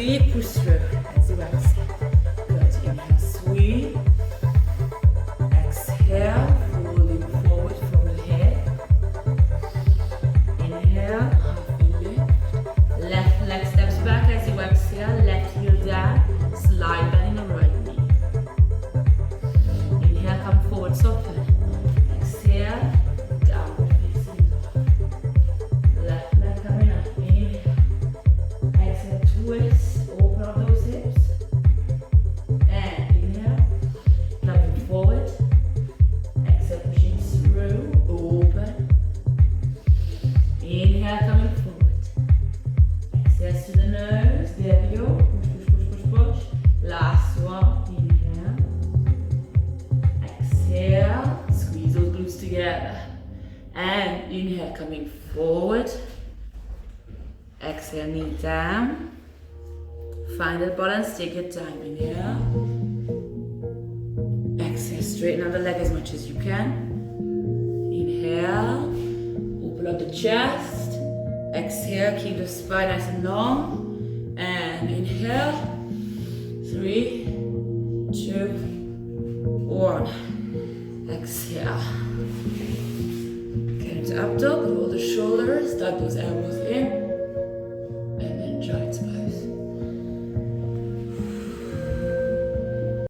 deep push through as you exhale. Good. Inhale, sweep. Exhale, folding forward from the head. Inhale, halfway lift. Left leg steps back as you exhale. Left heel down. Slide bending the right knee. Inhale, come forward, soften. Exhale, downward facing dog. Left leg coming up. Inhale. Exhale, twist. Open up those hips. And inhale, coming forward. Exhale, pushing through. Open. Inhale, coming forward. Exhale to the nose. There we go. Push, push, push, push, push. Last one. Inhale. Exhale. Squeeze those glutes together. And inhale, coming forward. Exhale, knee down. Find that balance. Take your time. Inhale. Exhale, straighten out the leg as much as you can. Inhale. Open up the chest. Exhale, keep the spine nice and long. And inhale. 3, 2, 1. Exhale. Get into up dog. Roll the shoulders. Tuck those elbows in.